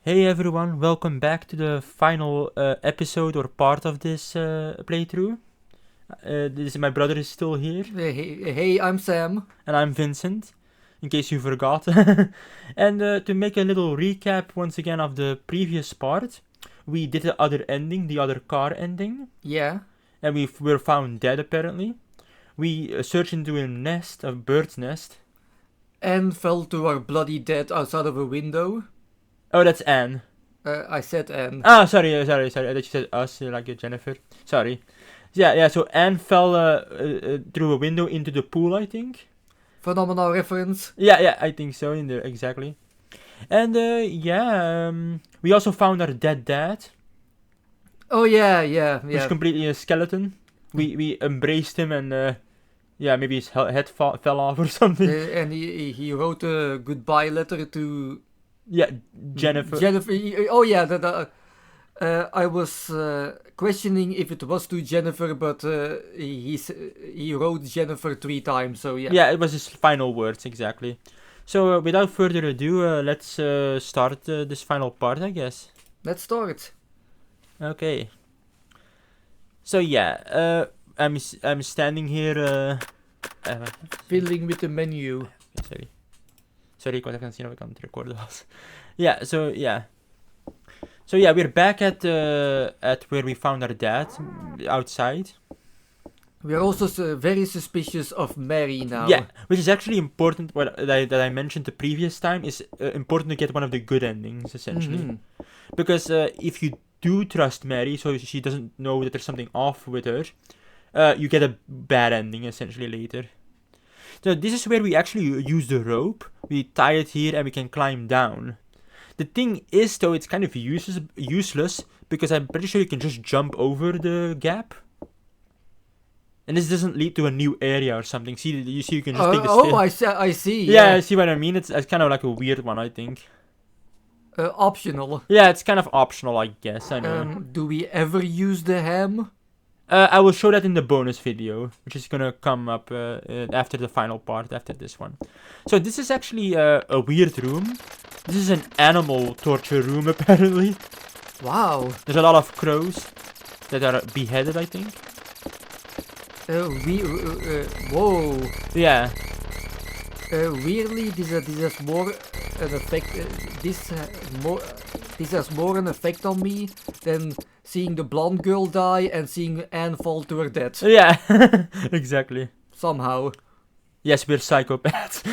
Hey everyone, welcome back to the final episode or part of this playthrough. My brother is still here, Hey, I'm Sam. and I'm Vincent, in case you forgot. And to make a little recap once again of the previous part, we did the other ending, the other car ending, Yeah. and we were found dead apparently. We searched into a nest, a bird's nest. Anne fell to her bloody death outside of a window. Oh, that's Anne. I said Anne. Ah, sorry. I thought you said us, like Jennifer. Sorry. Yeah. So Anne fell through a window into the pool, I think. Phenomenal reference. Yeah, I think so. Exactly. And we also found our dead dad, Oh yeah. who's completely a skeleton. We embraced him, and maybe his head fell off or something. And he wrote a goodbye letter to Yeah, Jennifer. Oh yeah. I was questioning if it was to Jennifer, but he wrote Jennifer 3 times. So yeah. Yeah, it was his final words, exactly. So, without further ado, let's start this final part, I guess. Let's start. Okay. So, I'm standing here, Fiddling with the menu. Sorry, ik was even aan het zien of ik aan het recorden was. We're back at where we found our dad, outside. We're also very suspicious of Mary now. Yeah, which is actually important. That I mentioned the previous time is important to get one of the good endings, essentially. Mhm. Because if you do trust Mary, so she doesn't know that there's something off with her, you get a bad ending, essentially, later. So this is where we actually use the rope. We tie it here and we can climb down. The thing is, though, it's kind of useless because I'm pretty sure you can just jump over the gap. And this doesn't lead to a new area or something. You can just take the stairs. I see. Yeah, see what I mean? It's kind of like a weird one, I think. Optional. Yeah, it's kind of optional, I guess. I know. Do we ever use the ham? I will show that in the bonus video, which is gonna come up after the final part, after this one. So this is actually a weird room. This is an animal torture room, apparently. Wow. There's a lot of crows that are beheaded, I think. Whoa. Yeah. Weirdly, this has more an effect. This has more an effect on me than seeing the blonde girl die and seeing Anne fall to her death. Yeah, exactly. Somehow. Yes, we're psychopaths.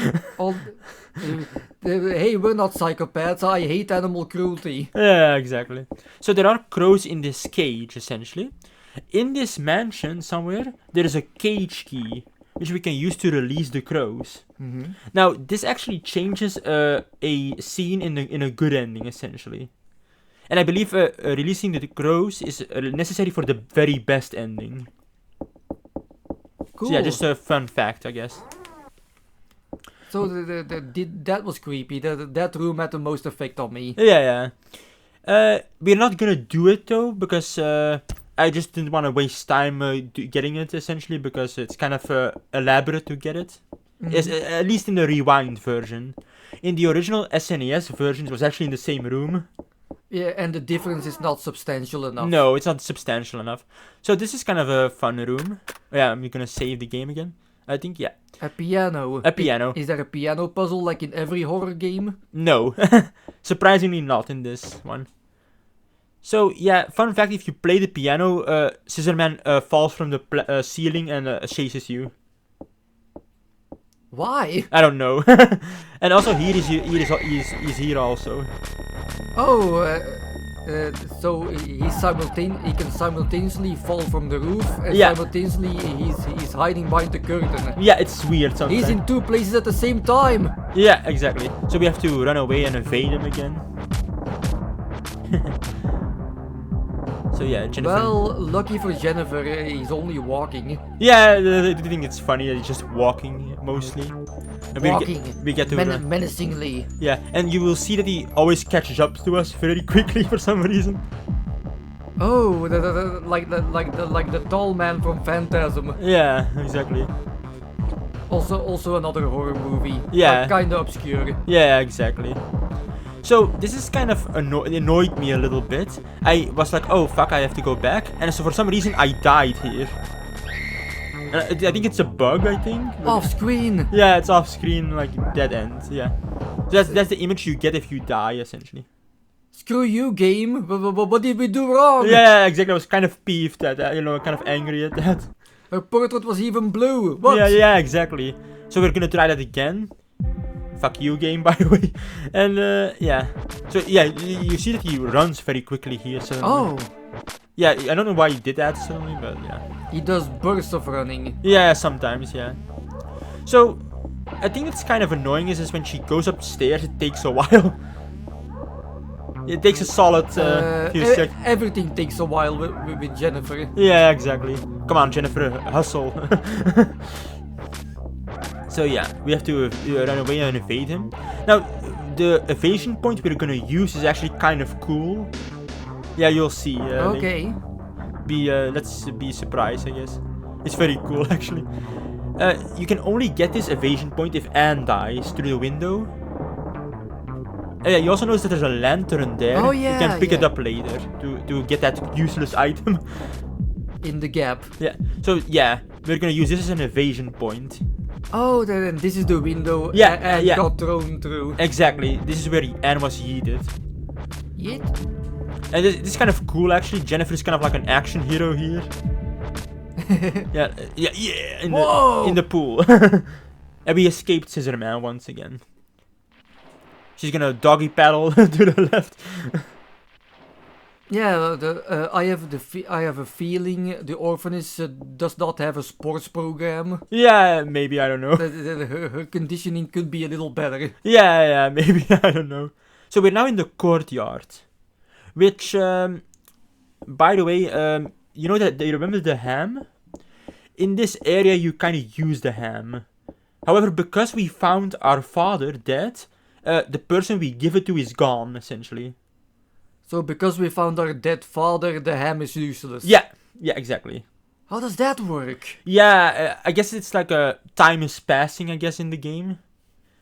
Hey, we're not psychopaths. I hate animal cruelty. Yeah, exactly. So there are crows in this cage, essentially. In this mansion somewhere, there is a cage key, which we can use to release the crows. Mm-hmm. Now, this actually changes a scene in a good ending, essentially. And I believe releasing the crows is necessary for the very best ending. Cool. So yeah, just a fun fact, I guess. So that was creepy. That room had the most effect on me. Yeah. We're not gonna do it though, because I just didn't want to waste time getting it, essentially, because it's kind of elaborate to get it. Mhm. At least in the rewind version. In the original SNES version, it was actually in the same room. Yeah, and the difference is not substantial enough. No, it's not substantial enough. So this is kind of a fun room. Yeah, I'm gonna save the game again. I think, yeah. A piano. A piano. Is there a piano puzzle like in every horror game? No. Surprisingly not in this one. So, yeah, fun fact, if you play the piano, Scissorman falls from the ceiling and chases you. Why? I don't know. And also he's here also. Oh, so he can simultaneously fall from the roof and Yeah. simultaneously he's hiding behind the curtain. Yeah, it's weird sometimes. He's in 2 places at the same time. Yeah, exactly. So we have to run away and evade him again. So yeah, Jennifer. Well, lucky for Jennifer, he's only walking. Yeah, I think it's funny that he's just walking mostly. And we get to menacingly. Yeah, and you will see that he always catches up to us very quickly for some reason. Oh, like the tall man from Phantasm. Yeah, exactly. Also another horror movie. Yeah. Kinda obscure. Yeah, exactly. So this is kind of annoyed me a little bit. I was like, oh fuck, I have to go back, and so for some reason I died here. And I think it's a bug, I think. Off screen. Yeah, it's off screen, like dead end. Yeah. So that's the image you get if you die, essentially. Screw you, game. What did we do wrong? Yeah, exactly. I was kind of peeved at that, kind of angry at that. Her portrait was even blue. What? Yeah, exactly. So we're gonna try that again. Fuck you, game, by the way. And yeah. So yeah, you see that he runs very quickly here. So Oh. yeah, I don't know why he did that suddenly, but yeah. He does bursts of running. Yeah, sometimes, yeah. So I think it's kind of annoying is when she goes upstairs, it takes a while. It takes a solid few seconds. Everything takes a while with Jennifer. Yeah, exactly. Come on, Jennifer, hustle. So yeah, we have to run away and evade him. Now, the evasion point we're gonna use is actually kind of cool. Yeah, you'll see. Okay. Let's be surprised, I guess. It's very cool, actually. You can only get this evasion point if Anne dies through the window. Yeah, you also notice that there's a lantern there. Oh, You yeah, can pick it yeah. up later to get that useless item. In the gap. Yeah. So yeah, we're gonna use this as an evasion point. Oh, then this is the window. Yeah, and yeah. got thrown through. Exactly. This is where Anne was yeeted. Yeet. And this is kind of cool, actually. Jennifer is kind of like an action hero here. Yeah. Whoa! In the pool. And we escaped Scissor Man once again. She's gonna doggy paddle to the left. Yeah, I have a feeling the orphanage does not have a sports program. Yeah, maybe, I don't know. Her conditioning could be a little better. Yeah, maybe, I don't know. So we're now in the courtyard. Which, by the way, you know that, do you remember the ham? In this area, you kind of use the ham. However, because we found our father dead, the person we give it to is gone, essentially. So because we found our dead father, the ham is useless. Yeah, exactly. How does that work? Yeah, I guess it's like time is passing, I guess, in the game.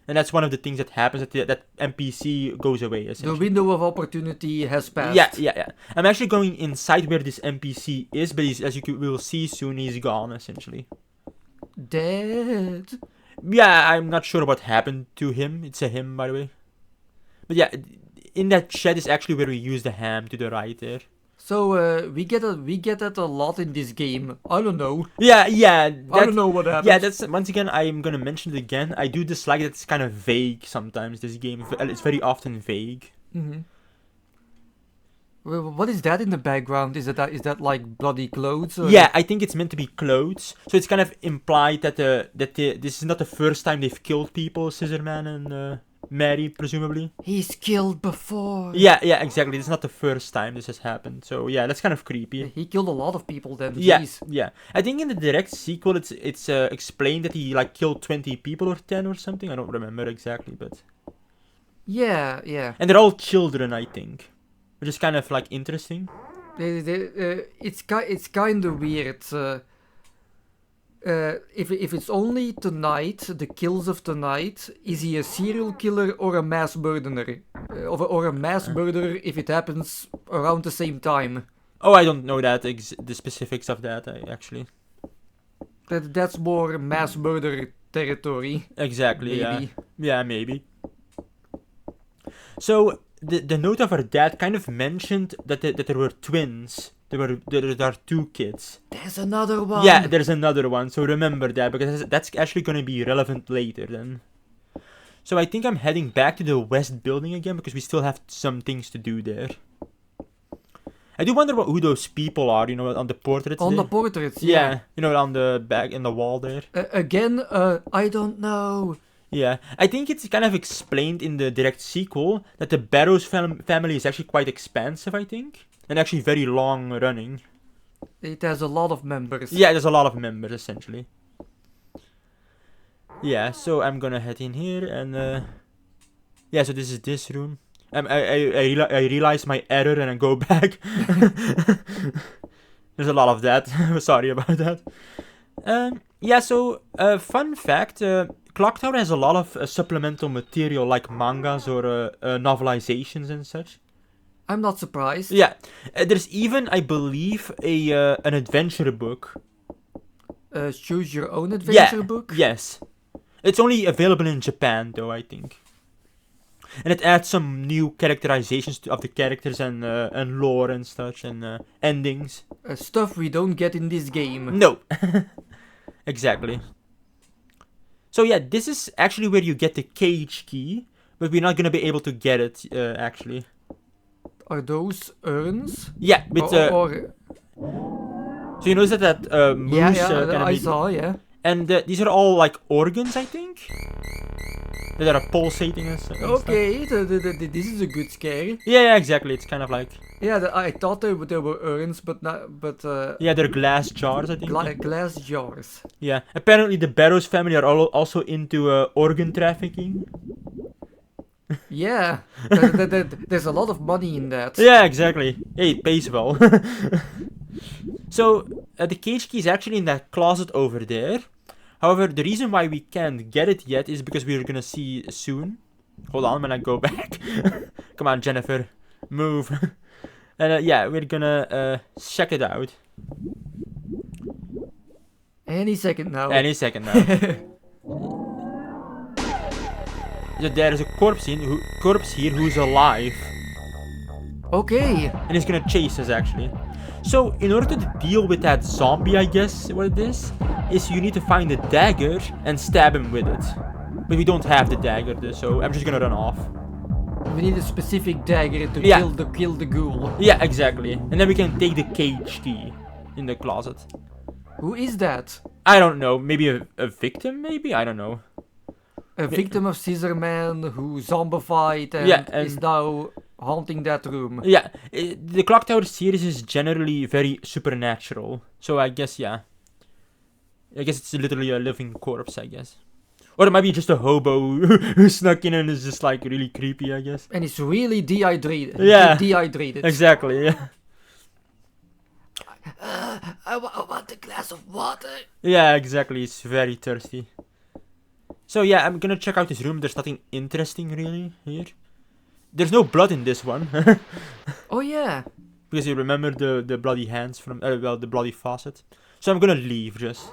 And that's one of the things that happens, that NPC goes away, essentially. The window of opportunity has passed. Yeah. I'm actually going inside where this NPC is, but as you will see soon, he's gone, essentially. Dead. Yeah, I'm not sure what happened to him. It's a him, by the way. But yeah, in that shed is actually where we use the ham to the right there. So we get that a lot in this game. I don't know. Yeah. I don't know what happened. Yeah, that's once again. I'm gonna mention it again. I do dislike that it's kind of vague sometimes. This game, it's very often vague. Mm-hmm. What is that in the background? Is that like bloody clothes? Or? Yeah, I think it's meant to be clothes. So it's kind of implied that this is not the first time they've killed people, Scissorman and Mary, presumably. He's killed before. Yeah, exactly. This is not the first time this has happened. So yeah, that's kind of creepy. He killed a lot of people then. Yeah, Jeez. yeah. I think in the direct sequel, it's explained that he like killed 20 people or 10 or something. I don't remember exactly, but Yeah. and they're all children, I think, which is kind of like interesting. It's kind of weird. If it's only tonight, the kills of tonight, is he a serial killer or a mass murderer? Or a mass murderer if it happens around the same time? Oh, I don't know that the specifics of that actually. That's more mass murder territory. Exactly. Maybe. Yeah, maybe. So the note of her dad kind of mentioned that there were twins. There are two kids. There's another one. Yeah, there's another one. So remember that, because that's actually going to be relevant later then. So I think I'm heading back to the west building again, because we still have some things to do there. I do wonder who those people are, on the portraits. On there. the portraits, Yeah, on the back, in the wall there. Again, I don't know. Yeah, I think it's kind of explained in the direct sequel that the Barrows family is actually quite expansive, I think. And actually very long running. It has a lot of members. Yeah, there's a lot of members, essentially. Yeah, so I'm gonna head in here and... yeah, so this is this room. I realized my error and I go back. There's a lot of that. Sorry about that. Yeah, so, fun fact, Clock Tower has a lot of supplemental material like mangas or novelizations and such. I'm not surprised. Yeah, there's even, I believe, an adventure book. Choose your own adventure book? Yes. It's only available in Japan, though, I think. And it adds some new characterizations of the characters and lore and such and endings. Stuff we don't get in this game. No. Exactly. So yeah, this is actually where you get the cage key, but we're not gonna be able to get it, actually. Are those urns? Yeah, with or so you notice that moose yeah, I be- saw, yeah. And these are all like organs, I think, that are pulsating and stuff. Okay, this is a good scare. Yeah, exactly. It's kind of like I thought there were urns, but yeah, they're glass jars, I think. glass jars. Yeah, apparently the Barrows family are also into organ trafficking. Yeah, there's a lot of money in that. Yeah, exactly. Hey, it pays well. So the cage key is actually in that closet over there. However, the reason why we can't get it yet is because we're gonna see soon. Hold on, when I go back. Come on, Jennifer, move. And yeah, we're gonna check it out. Any second now. Any second now. So there is a corpse here who's alive, Okay. and he's gonna chase us actually. So in order to deal with that zombie, I guess what it is you need to find a dagger and stab him with it. But we don't have the dagger, so I'm just gonna run off. We need a specific dagger to Yeah. kill the ghoul. Yeah, exactly. And then we can take the cage key in the closet. Who is that? I don't know. Maybe a victim, maybe? I don't know. A victim of Scissor Man who zombified and, Yeah, is now haunting that room. Yeah, the Clock Tower series is generally very supernatural. So I guess, yeah. I guess it's literally a living corpse, I guess. Or it might be just a hobo who snuck in and is just like really creepy, I guess. And it's really dehydrated. Yeah. Dehydrated. Exactly, yeah. I want a glass of water. Yeah, exactly. It's very thirsty. So yeah, I'm gonna check out this room. There's nothing interesting really here. There's no blood in this one. Oh yeah. Because you remember the bloody hands from, well, the bloody faucet. So I'm gonna leave just.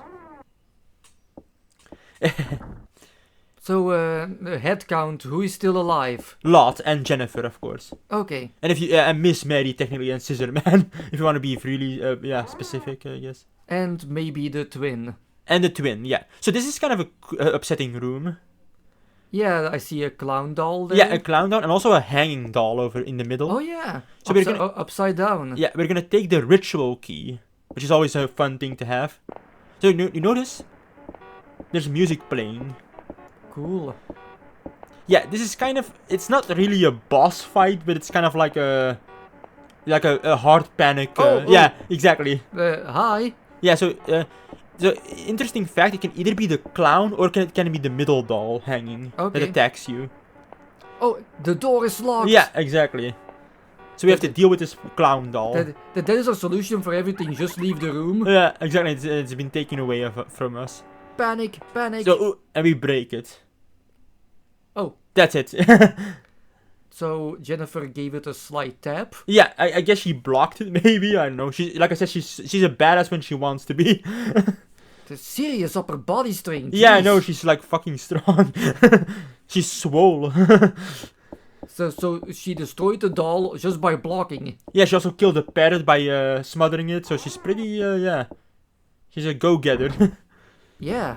So, the head count, who is still alive? Lot and Jennifer, of course. Okay. And if you, and Miss Mary technically and Scissor Man, if you want to be really, yeah, specific, I guess. And maybe the twin. And the twin, yeah. So this is kind of a upsetting room. Yeah, I see a clown doll there. Yeah, a clown doll and also a hanging doll over in the middle. Oh yeah. So we're gonna- upside down. Yeah, we're gonna take the ritual key, which is always a fun thing to have. So you notice? There's music playing. Cool. Yeah, this is kind of, it's not really a boss fight, but it's kind of like a hard panic. Oh. Yeah, exactly. Hi. Yeah, so the interesting fact, it can either be the clown or can it be the middle doll hanging that Okay. attacks you. Oh, the door is locked. Yeah, exactly. So we have to deal with this clown doll. That is a solution for everything. Just leave the room. Yeah, exactly. It's been taken away from us. Panic, panic. So and we break it. Oh. That's it. So Jennifer gave it a slight tap. Yeah, I guess she blocked it. Maybe, I don't know. Like I said, she's a badass when she wants to be. The serious upper body strength. Yeah, I jeez. know. She's like fucking strong. She's swole. So she destroyed the doll just by blocking. Yeah, she also killed a parrot by smothering it. So she's pretty. Yeah, she's a go-getter. Yeah.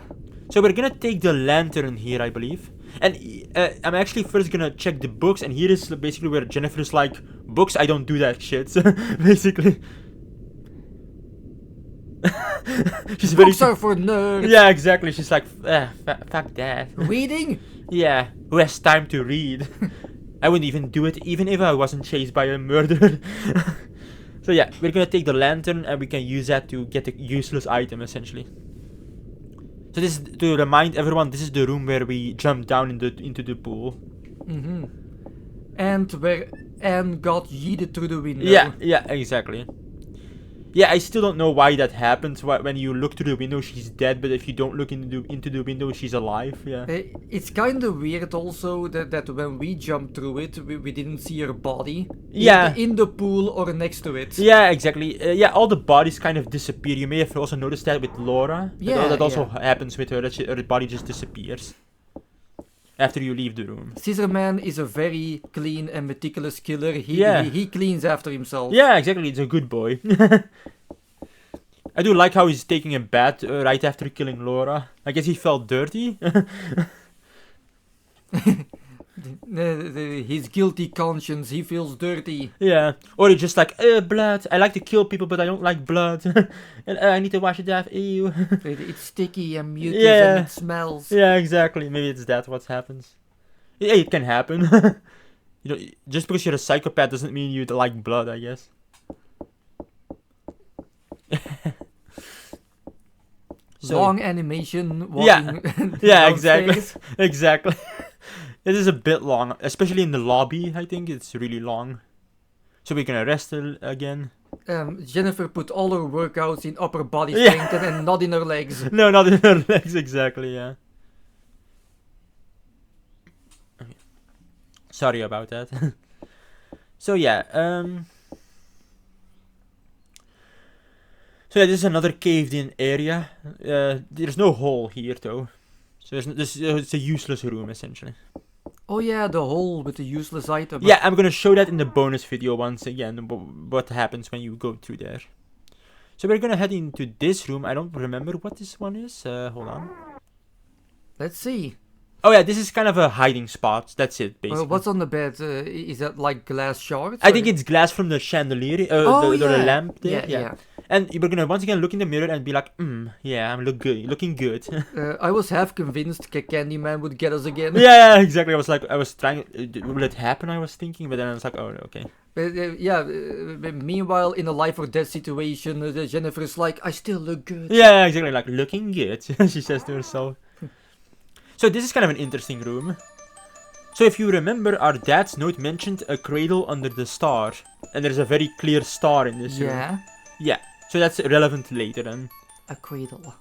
So we're gonna take the lantern here, I believe. And I'm actually first gonna check the books, and here is basically where Jennifer's like, books, I don't do that shit, basically. She's very... Books are for nerds. Yeah, exactly, she's like, fuck that. Reading? Yeah, who has time to read? I wouldn't even do it, even if I wasn't chased by a murderer. So yeah, we're gonna take the lantern, and we can use that to get a useless item, essentially. So this is, to remind everyone, this is the room where we jump down into the pool. Mm-hmm. And where Anne got yeeted through the window. Yeah, exactly. Yeah, I still don't know why that happens. When you look through the window, she's dead, but if you don't look into the window, she's alive. Yeah. It's kind of weird also that when we jumped through it, we didn't see her body. Yeah. In the pool or next to it. Yeah, exactly. Yeah, all the bodies kind of disappear. You may have also noticed that with Laura. Yeah, that also happens with her. That her body just disappears after you leave the room. Scissorman is a very clean and meticulous killer. He cleans after himself. Yeah, exactly. It's a good boy. I do like how he's taking a bath right after killing Laura. I guess he felt dirty. His guilty conscience, he feels dirty. Yeah. Or he's just like, blood. I like to kill people, but I don't like blood. And I need to wash it off. Ew. It's sticky and mucus Yeah. and it smells. Yeah, exactly. Maybe it's that what happens. Yeah, it can happen. You know, just because you're a psychopath doesn't mean you like blood, I guess. So, Long animation walking Yeah. Yeah, exactly. downstairs. Exactly. It is a bit long, especially in the lobby. I think it's really long. So we can arrest her again. Jennifer put all her workouts in upper body Yeah. strength and not in her legs. No, not in her legs, exactly, yeah. Okay. Sorry about that. So yeah, so yeah, this is another caved-in area. There's no hole here, though. So it's a useless room, essentially. Oh yeah, the hole with the useless item. Yeah, I'm gonna show that in the bonus video once again, what happens when you go through there. So we're gonna head into this room. I don't remember what this one is. Hold on. Let's see. Oh yeah, this is kind of a hiding spot. That's it, basically. What's on the bed? Is that like glass shards? I or- think it's glass from the chandelier, Oh, the yeah. lamp there. Yeah. And we're gonna once again look in the mirror and be like, yeah, I'm looking good. I was half convinced Candyman would get us again. Yeah, exactly. I was trying, will it happen? I was thinking, but then I was like, oh, okay. Meanwhile, in a life or death situation, Jennifer's like, I still look good. Yeah, exactly. Like looking good, she says to herself. So this is kind of an interesting room. So if you remember, our dad's note mentioned a cradle under the star, and there's a very clear star in this room. Yeah. Yeah. So that's relevant later then. A cradle.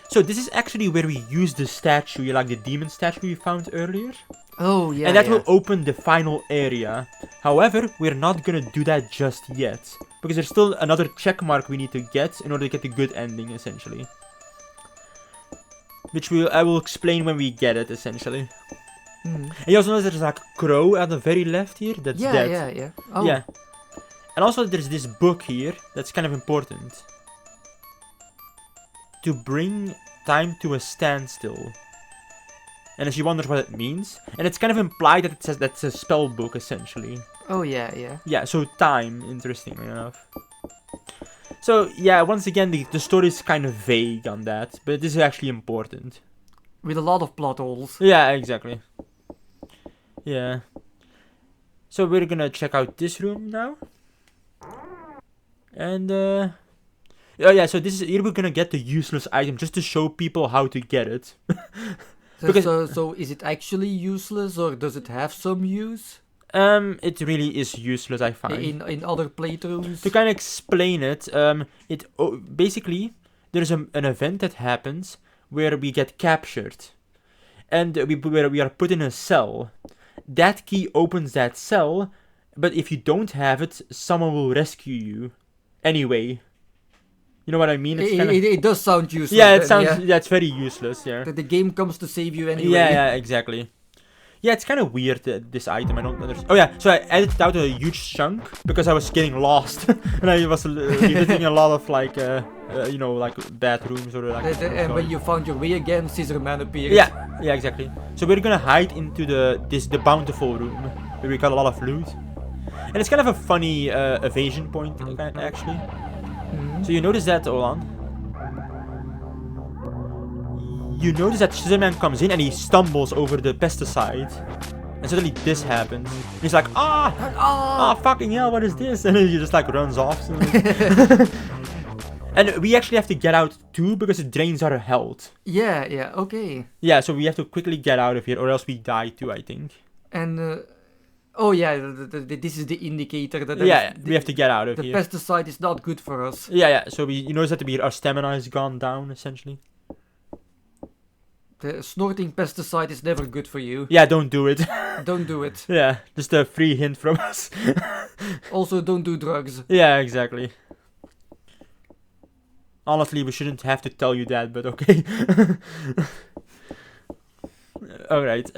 So this is actually where we use the statue, like the demon statue we found earlier. Oh, yeah. And that yeah. will open the final area. However, we're not gonna do that just yet. Because there's still another check mark we need to get in order to get the good ending, essentially. Which I will explain when we get it, essentially. Mm. And you also notice there's like a crow at the very left here. That's Yeah, dead. yeah. Oh. Yeah. And also there's this book here that's kind of important. To bring time to a standstill. And then she wonders what it means. And it's kind of implied that it says that's a spell book, essentially. Oh, yeah, yeah. Yeah, so time, interestingly enough. So, yeah, once again, the story is kind of vague on that. But this is actually important. With a lot of plot holes. Yeah, exactly. Yeah. So we're gonna check out this room now. And, oh yeah, so this is, here we're gonna get the useless item just to show people how to get it. So is it actually useless or does it have some use? It really is useless, I find. In other playthroughs? To kind of explain it, basically, there's an event that happens where we get captured. And where we are put in a cell. That key opens that cell, but if you don't have it, someone will rescue you. Anyway. You know what I mean? It's kinda... It does sound useless. Yeah, it then, sounds... yeah. That's very useless, yeah. The game comes to save you anyway. Yeah, exactly. Yeah, it's kind of weird, this item. I don't understand. Oh yeah, so I edited out a huge chunk because I was getting lost. And I was visiting a lot of, like, you know, like, bathrooms or like... And when you found your way again, Scissorman appeared. Yeah, exactly. So we're gonna hide into the bountiful room, where we got a lot of loot. And it's kind of a funny evasion point, actually. Mhm. So you notice that, hold on. You notice that Scissorman comes in and he stumbles over the pesticide. And suddenly this happens. And he's like, ah, fucking hell, what is this? And then he just like runs off. And we actually have to get out too because it drains our health. Yeah, okay. Yeah, so we have to quickly get out of here or else we die too, I think. And Oh yeah, this is the indicator that Yeah, we have to get out of the here. pesticide is not good for us. Yeah. So you notice that our stamina has gone down essentially. The snorting pesticide is never good for you. Yeah, don't do it. Don't do it. Yeah, just a free hint from us. Also, don't do drugs. Yeah, exactly. Honestly, we shouldn't have to tell you that, but okay. Alright,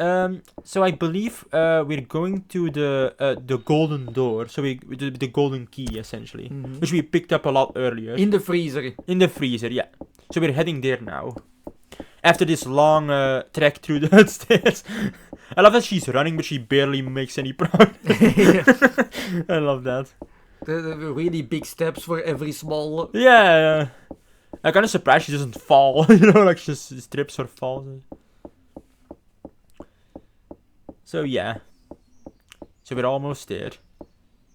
so I believe we're going to the golden door, so the golden key essentially, Mhm. which we picked up a lot earlier. In the freezer. In the freezer, yeah. So we're heading there now. After this long trek through the stairs. I love that she's running, but she barely makes any progress. I love that. The really big steps for every small. Yeah, I'm kind of surprised she doesn't fall. Like she just trips or falls. So yeah. So we're almost there.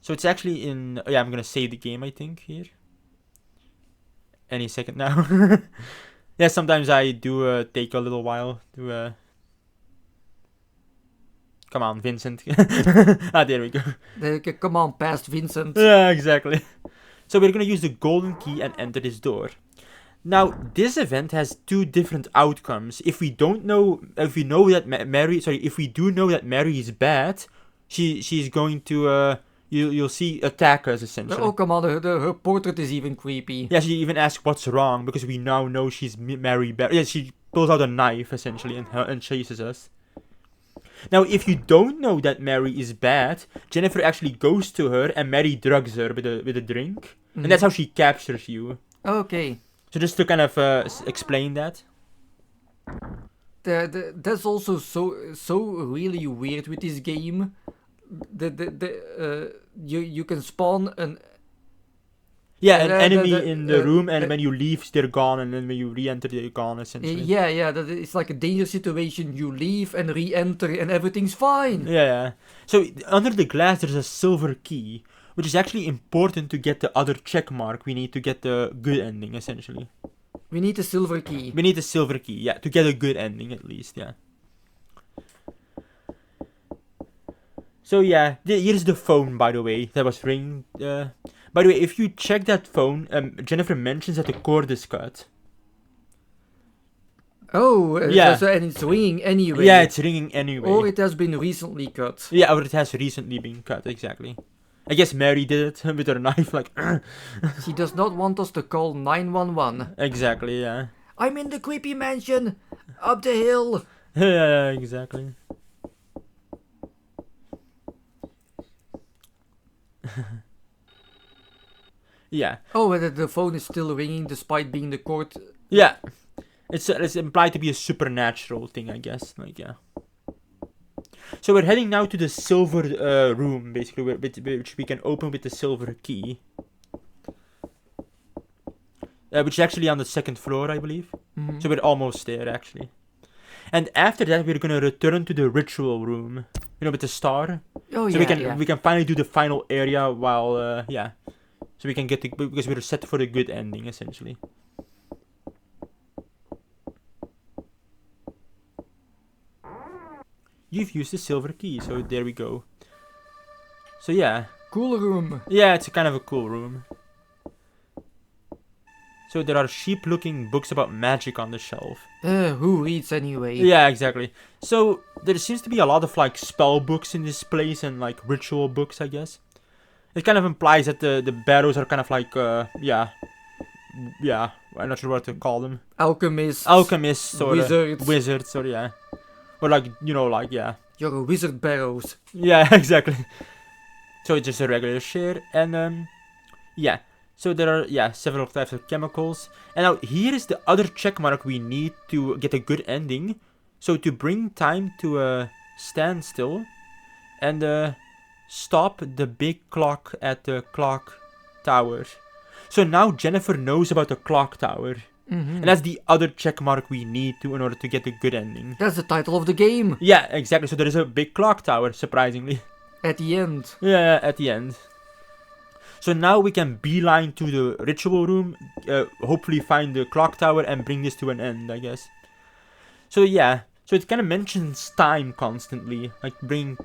So it's actually in. Oh, yeah, I'm gonna save the game. I think here. Any second now. Yeah, sometimes I do take a little while to. Come on, Vincent. There we go. Come on, past Vincent. Yeah, exactly. So we're gonna use the golden key and enter this door. Now, this event has two different outcomes. If we don't know, if we know that if we do know that Mary is bad, she's going to you'll see attack us essentially. Oh come on, her portrait is even creepy. Yeah, she even asks what's wrong because we now know she's Mary bad. Yeah, she pulls out a knife essentially and chases us. Now, if you don't know that Mary is bad, Jennifer actually goes to her and Mary drugs her with a drink, and that's how she captures you. Okay. So just to kind of explain that. That's also so really weird with this game. You can spawn an. Yeah, an enemy in the room, and uh, when you leave, they're gone, and then when you re-enter, they're gone, essentially. Yeah, it's like a dangerous situation. You leave and re-enter, and everything's fine. Yeah. So under the glass, there's a silver key, which is actually important to get the other check mark. We need to get the good ending, essentially. We need a silver key. We need a silver key, yeah, to get a good ending at least, yeah. So yeah, here's the phone, by the way, that was ringing. By the way, if you check that phone, Jennifer mentions that the cord is cut. Oh, Yeah. and it's ringing anyway. Yeah, it's ringing anyway. Or it has been recently cut. Yeah, or it has recently been cut, exactly. I guess Mary did it with her knife, like. She does not want us to call 911. Exactly, yeah. I'm in the creepy mansion, up the hill. Yeah, exactly. Yeah. Oh, and the phone is still ringing despite being the cord. Yeah. It's implied to be a supernatural thing, I guess. Like, yeah. So we're heading now to the silver room, basically, which we can open with the silver key. Which is actually on the second floor, I believe. Mhm. So we're almost there, actually. And after that, we're gonna return to the ritual room. You know, with the star. Oh So yeah, we can finally do the final area while yeah. So we can get because we're set for a good ending, essentially. You've used the silver key, so there we go. So yeah. Cool room. Yeah, it's a kind of a cool room. So there are sheep-looking books about magic on the shelf. Who reads anyway? Yeah, exactly. So there seems to be a lot of like spell books in this place and like ritual books, I guess. It kind of implies that the barrows are kind of like yeah, I'm not sure what to call them. Alchemists or wizards or yeah. Or like, you know, like, yeah. You're a wizard, Barrows. Yeah, exactly. So it's just a regular share. And, yeah. So there are, yeah, several types of chemicals. And now here is the other check mark we need to get a good ending. So to bring time to a standstill and stop the big clock at the clock tower. So now Jennifer knows about the clock tower. Mm-hmm. And that's the other check mark we need in order to get a good ending. That's the title of the game. Yeah, exactly. So there is a big clock tower, surprisingly. At the end. Yeah, at the end. So now we can beeline to the ritual room, hopefully find the clock tower and bring this to an end, I guess. So yeah, So it kind of mentions time constantly, like bringing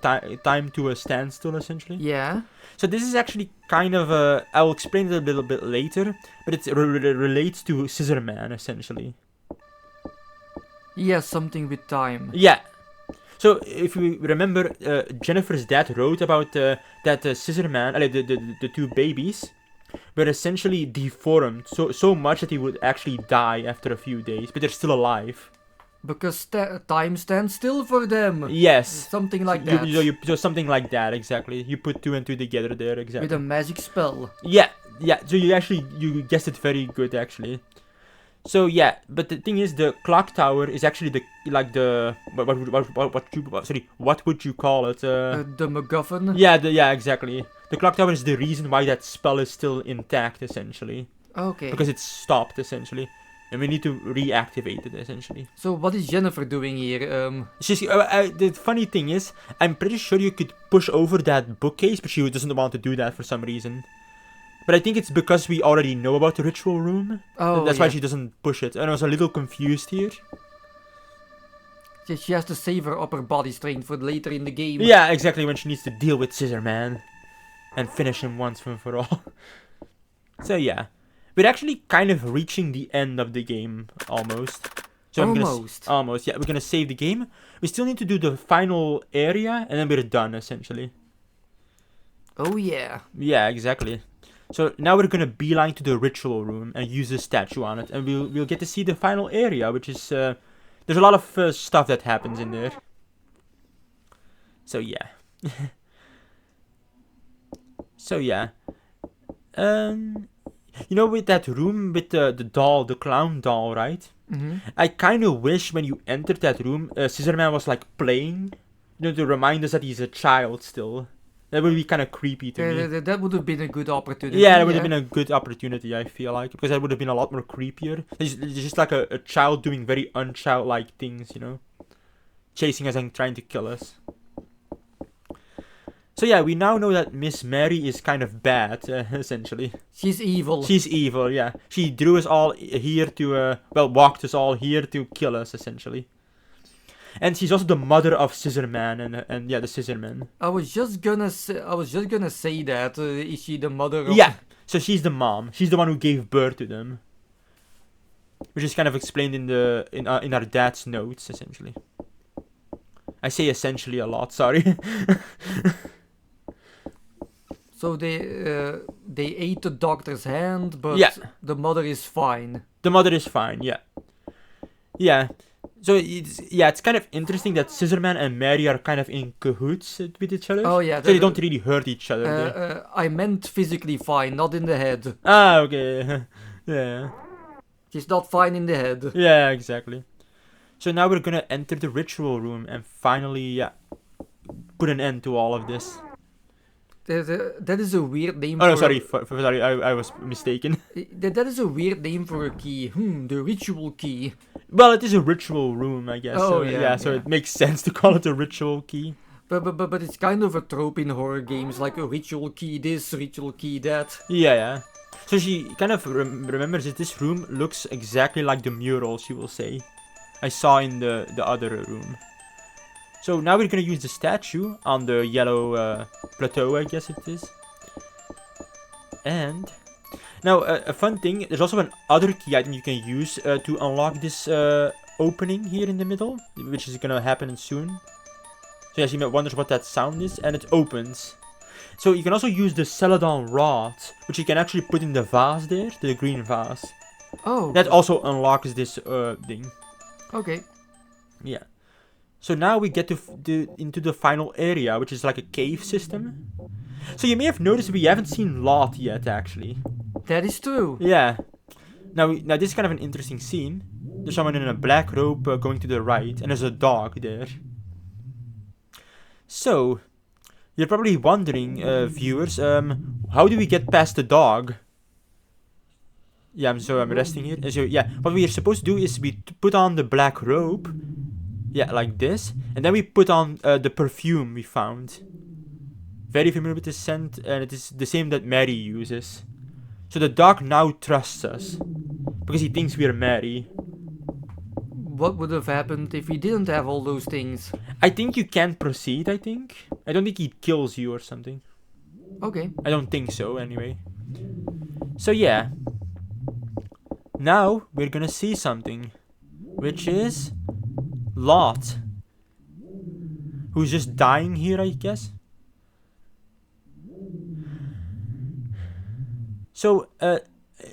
time to a standstill, essentially. Yeah. So this is actually kind of I will explain it a little bit later, but it relates to Scissor Man, essentially. He has something with time. Yeah. So if we remember, Jennifer's dad wrote about that Scissor Man, the two babies, were essentially deformed so much that he would actually die after a few days, but they're still alive. Because time stands still for them. Yes. Something like that. So something like that, exactly. You put two and two together there, exactly. With a magic spell. Yeah. So you guessed it very good, actually. So yeah, but the thing is, the clock tower is actually what would you call it? The MacGuffin. Yeah, exactly. The clock tower is the reason why that spell is still intact, essentially. Okay. Because it's stopped, essentially. And we need to reactivate it, essentially. So what is Jennifer doing here? The funny thing is, I'm pretty sure you could push over that bookcase, but she doesn't want to do that for some reason. But I think it's because we already know about the ritual room. Oh, That's why she doesn't push it. And I was a little confused here. She has to save her upper body strength for later in the game. Yeah, exactly, when she needs to deal with Scissor Man. And finish him once and for all. So yeah. We're actually kind of reaching the end of the game, almost. So almost, yeah. We're gonna save the game. We still need to do the final area, and then we're done, essentially. Oh yeah. Yeah, exactly. So now we're gonna beeline to the ritual room and use the statue on it, and we'll get to see the final area, which is there's a lot of stuff that happens in there. So yeah. So yeah. You know, with that room with the doll, the clown doll, right? Mm-hmm. I kind of wish when you entered that room, Scissor Man was like playing, to remind us that he's a child still. That would be kind of creepy to me. That would have been a good opportunity. Yeah, that would have been a good opportunity, I feel like. Because that would have been a lot more creepier. It's just like a child doing very unchildlike things, chasing us and trying to kill us. So yeah, we now know that Miss Mary is kind of bad, essentially. She's evil. She's evil, yeah. She drew us all here to, walked us all here to kill us, essentially. And she's also the mother of Scissor Man and the Scissor Man. I was just gonna say that. Is she the mother of... Yeah, so she's the mom. She's the one who gave birth to them. Which is kind of explained in our dad's notes, essentially. I say essentially a lot, sorry. So they ate the doctor's hand, but the mother is fine. The mother is fine, yeah. Yeah. So it's kind of interesting that Scissor Man and Mary are kind of in cahoots with each other. Oh yeah. So they don't really hurt each other. I meant physically fine, not in the head. Ah, okay. Yeah. She's not fine in the head. Yeah, exactly. So now we're gonna enter the ritual room and finally, put an end to all of this. That is a weird name. Oh no, sorry, sorry, I was mistaken. That is a weird name for a key. The ritual key. Well, it is a ritual room, I guess. Oh, so, yeah, so it makes sense to call it a ritual key. But it's kind of a trope in horror games, like a ritual key this, ritual key that. Yeah. So she kind of remembers that this room looks exactly like the mural, she will say. I saw in the other room. So now we're gonna use the statue on the yellow plateau, I guess it is. And now a fun thing, there's also an other key item you can use to unlock this opening here in the middle, which is gonna happen soon. So yeah, she wonders what that sound is, and it opens. So you can also use the Celadon rod, which you can actually put in the vase there, the green vase. Oh. That also unlocks this thing. Okay. Yeah. So now we get into the final area, which is like a cave system. So you may have noticed we haven't seen Lot yet, actually. That is true. Yeah. Now this is kind of an interesting scene. There's someone in a black robe going to the right, and there's a dog there. So, you're probably wondering, viewers, how do we get past the dog? Yeah, I'm resting here. So yeah, what we are supposed to do is we put on the black robe. Yeah, like this. And then we put on the perfume we found. Very familiar with the scent, and it is the same that Mary uses. So the dog now trusts us. Because he thinks we're Mary. what would have happened if we didn't have all those things? I think you can't proceed, I think. I don't think he kills you or something. Okay. I don't think so, anyway. So yeah. Now, we're gonna see something. Which is... Lot. Who's just dying here, I guess. So,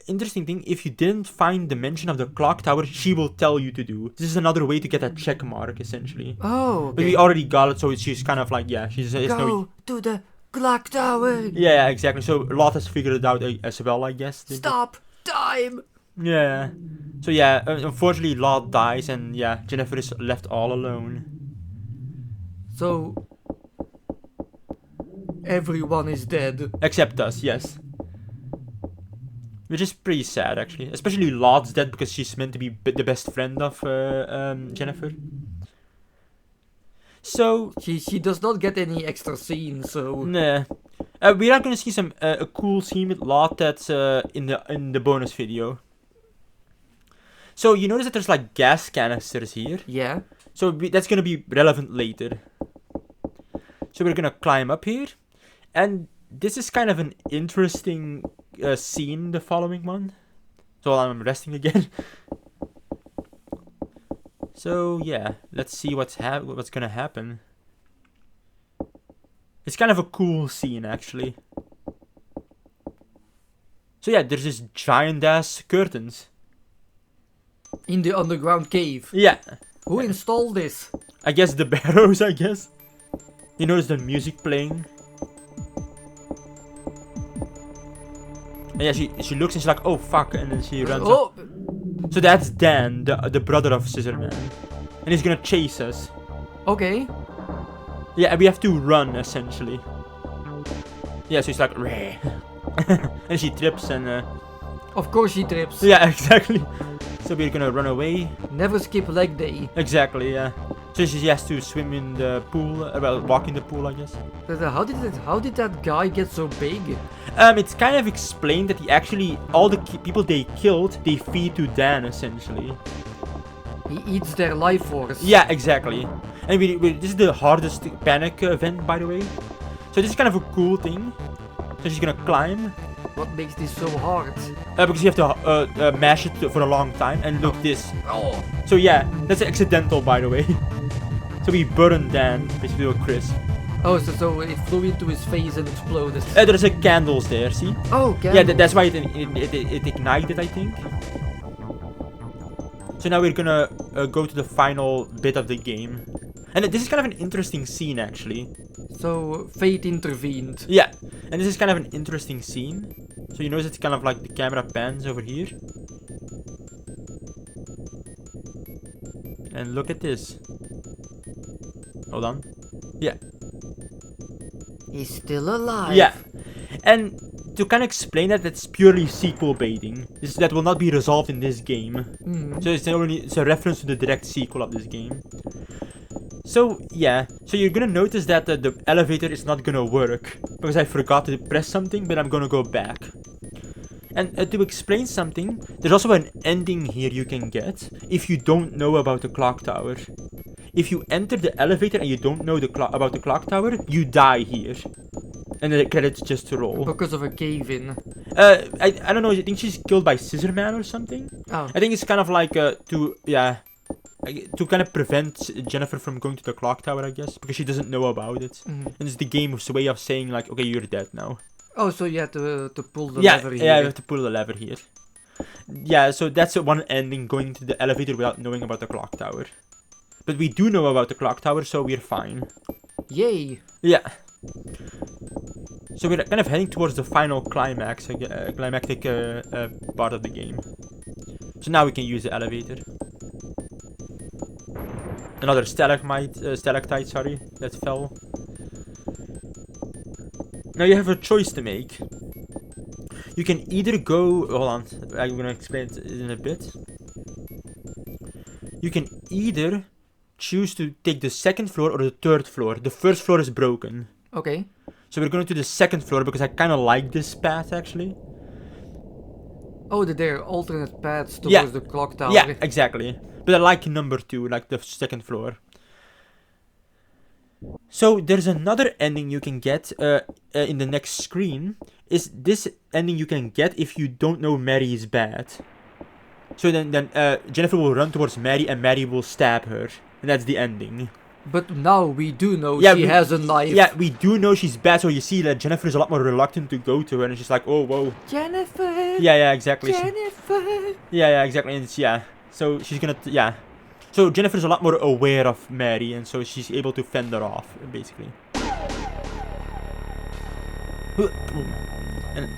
interesting thing, if you didn't find the mention of the clock tower, she will tell you to do. This is another way to get a check mark, essentially. Oh, But we already got it, so she's kind of like, yeah, she's... it's no, Go to the clock tower. yeah, exactly. So Lot has figured it out as well, I guess. Stop time. Yeah. So yeah, unfortunately Lot dies and yeah, Jennifer is left all alone. So everyone is dead. Except us, yes. Which is pretty sad, actually. Especially Lot's dead because she's meant to be the best friend of Jennifer. So... She does not get any extra scenes, so... Nah. We are gonna see some a cool scene with Lot that's in the bonus video. So you notice that there's like gas canisters here. Yeah. So that's gonna be relevant later. So we're gonna climb up here, and this is kind of an interesting scene, the following one. So I'm resting again. So yeah, let's see what's gonna happen. It's kind of a cool scene, actually. So yeah, there's this giant ass curtains. In the underground cave. Yeah, Who installed this? I guess the Barrows, I guess. You notice the music playing. And yeah, she looks and she's like, oh fuck, and then she runs up. Oh, So that's Dan, the brother of Scissorman. And he's gonna chase us. okay. Yeah, and we have to run, essentially. Yeah, so she's like, Reh. And she trips and... Of course she trips. yeah, exactly. So we're gonna run away. Never skip leg day. Exactly, yeah. So she has to swim in the pool, well, walk in the pool, I guess. But, how did that guy get so big? It's kind of explained that he actually, all the people they killed, they feed to Dan, essentially. He eats their life force. Yeah, exactly. And this is the hardest panic event, by the way. So this is kind of a cool thing. So she's gonna climb. What makes this so hard? Because you have to mash it for a long time. And look this. Oh. So yeah, that's accidental, by the way. So we burned Dan, basically with Chris. Oh, so it flew into his face and exploded. There's a candles there, see? Oh, Yeah, candles. that's why it ignited, I think. So now we're gonna go to the final bit of the game. And this is kind of an interesting scene, actually. So fate intervened. Yeah, and this is kind of an interesting scene. So you notice it's kind of like the camera pans over here. And look at this. Hold on. Yeah. He's still alive. Yeah. And to kind of explain that, that's purely sequel baiting. That will not be resolved in this game. Mm. So it's a reference to the direct sequel of this game. So yeah, so you're gonna notice that the elevator is not gonna work because I forgot to press something, but I'm gonna go back. And to explain something, there's also an ending here you can get if you don't know about the clock tower. If you enter the elevator and you don't know about the clock tower, you die here. And the credits just roll. Because of a cave-in. I don't know, I think she's killed by Scissorman or something. Oh. I think it's kind of like to kind of prevent Jennifer from going to the clock tower, I guess, because she doesn't know about it. Mm. And it's the game's way of saying like, okay, you're dead now. Oh, so you had to pull the lever here. Yeah, you have to pull the lever here. Yeah, so that's one ending, going to the elevator without knowing about the clock tower. But we do know about the clock tower, so we're fine. Yay. Yeah. So we're kind of heading towards the final climax, climactic part of the game. So now we can use the elevator. Another stalactite, sorry, that fell. Now you have a choice to make. You can either go... Hold on, I'm gonna explain it in a bit. You can either choose to take the second floor or the third floor. The first floor is broken. Okay. So we're going to the second floor because I kind of like this path, actually. Oh, there are alternate paths towards the clock tower. Yeah, exactly. But I like number 2, like the second floor. So there's another ending you can get in the next screen. Is this ending you can get if you don't know Mary is bad. So then Jennifer will run towards Mary and Mary will stab her. And that's the ending. But now we do know Yeah, she has a knife. Yeah, we do know she's bad, so you see that Jennifer is a lot more reluctant to go to her, and she's like, oh, whoa. Jennifer. Yeah, exactly. Jennifer. Yeah, exactly. And so she's gonna, So Jennifer's a lot more aware of Mary, and so she's able to fend her off, basically.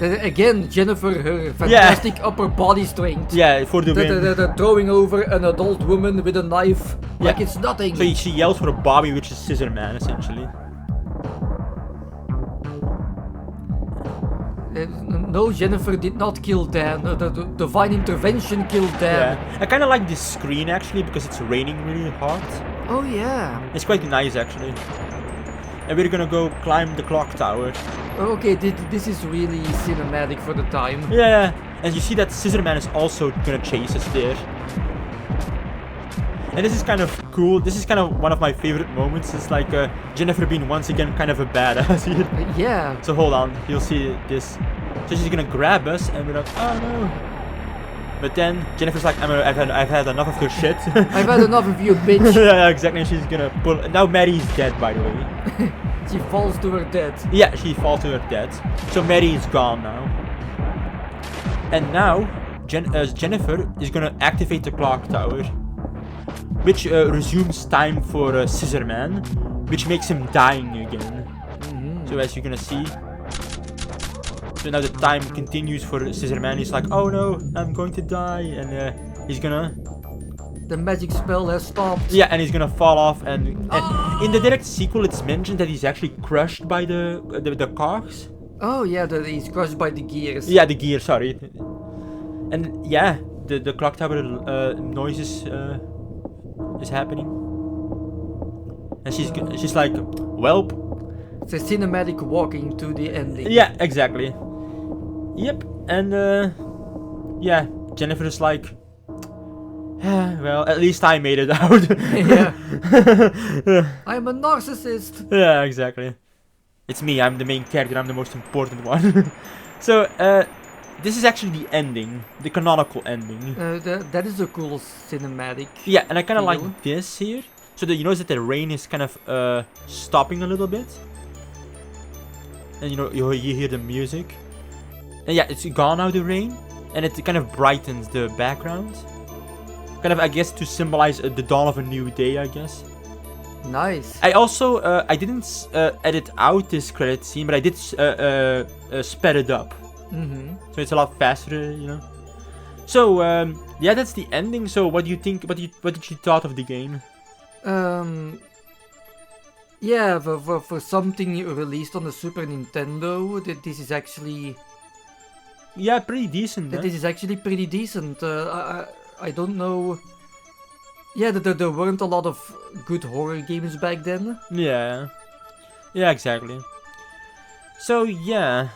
Again, Jennifer, her fantastic upper body strength. Yeah, for the win. The throwing over an adult woman with a knife like it's nothing. So she yells for Bobby, which is Scissor Man, essentially. No, Jennifer did not kill Dan. The divine intervention killed Dan. Yeah. I kind of like this screen, actually, because it's raining really hard. Oh, yeah. It's quite nice, actually. And we're gonna go climb the clock tower. Okay, this is really cinematic for the time. Yeah, and you see that Scissor Man is also gonna chase us there. And this is kind of cool. This is kind of one of my favorite moments. It's like Jennifer being once again kind of a badass here. Yeah. So hold on, you'll see this. So she's gonna grab us, and we're like, oh no. But then Jennifer's like, I've had enough of your shit. I've had enough of you, bitch. Yeah, exactly. And she's gonna pull. Now Mary's dead, by the way. She falls to her death. Yeah, she falls to her death. So Mary is gone now. And now Jennifer is gonna activate the clock tower, which resumes time for Scissor Man, which makes him dying again. So as you're gonna see. So now the time continues for Scissor Man. He's like, oh no, I'm going to die, and he's gonna. The magic spell has stopped. Yeah, and he's gonna fall off. And in the direct sequel, it's mentioned that he's actually crushed by the cogs. Oh yeah, he's crushed by the gears. Yeah, the gear. Sorry. And yeah, the clock tower noises is happening. And she's like, welp. It's a cinematic walking to the ending. Yeah, exactly. Yep, and yeah, Jennifer's like, well, at least I made it out. Yeah. I'm a narcissist. Yeah, exactly. It's me, I'm the main character, I'm the most important one. So, this is actually the ending, the canonical ending. That is a cool cinematic. Yeah, and I kind of feel. like this here. So you notice that the rain is kind of stopping a little bit. And you hear the music. And yeah, it's gone now, the rain. And it kind of brightens the background. Kind of, I guess, to symbolize the dawn of a new day, I guess. Nice. I also, I didn't edit out this credit scene, but I did sped it up. So it's a lot faster, So, yeah, that's the ending. So what do you think, what did you thought of the game? Yeah, for something released on the Super Nintendo, this is actually... Yeah, pretty decent. This is actually pretty decent. I don't know... Yeah, there weren't a lot of good horror games back then. Yeah. Yeah, exactly. So, yeah.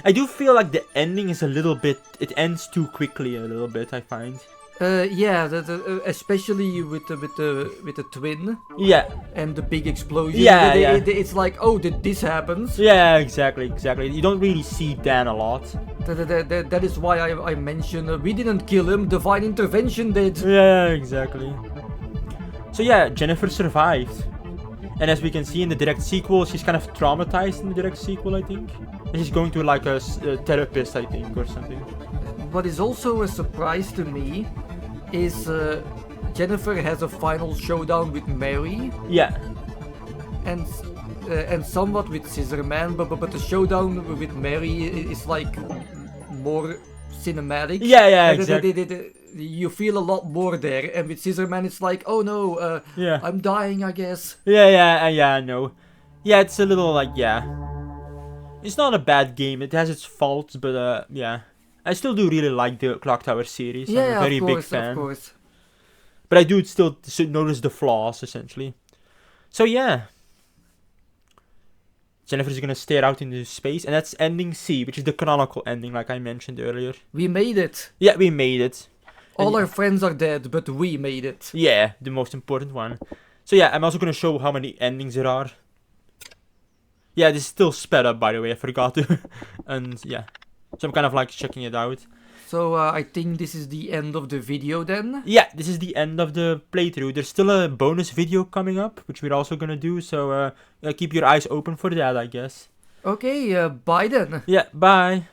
I do feel like the ending is a little bit... It ends too quickly a little bit, I find. Yeah, especially with the twin. Yeah. And the big explosion. Yeah, It's like, oh, this happens. Yeah, exactly. You don't really see Dan a lot. That is why I mentioned we didn't kill him. Divine intervention did. Yeah, exactly. So yeah, Jennifer survived. And as we can see in the direct sequel, she's kind of traumatized in the direct sequel, I think. And she's going to like a therapist, I think, or something. What is also a surprise to me is Jennifer has a final showdown with Mary. Yeah. And somewhat with Scissor Man, but the showdown with Mary is like more cinematic. Yeah, exactly. You feel a lot more there, and with Scissor Man it's like, oh no, yeah, I'm dying, I guess. Yeah, I know. Yeah, it's a little like, yeah. It's not a bad game, it has its faults, but yeah. I still do really like the Clock Tower series. Yeah, I'm a very of course, big fan. Of course. But I do still notice the flaws, essentially. So yeah. Jennifer's gonna stare out into space, and that's ending C, which is the canonical ending, like I mentioned earlier. We made it. Yeah, we made it. All yeah. our friends are dead, but we made it. Yeah, the most important one. So yeah, I'm also gonna show how many endings there are. Yeah, this is still sped up, by the way, I forgot to. And yeah, so I'm kind of like checking it out. So I think this is the end of the video then. Yeah, this is the end of the playthrough. There's still a bonus video coming up, which we're also gonna do, so keep your eyes open for that, I guess. Okay, bye then. Yeah, bye!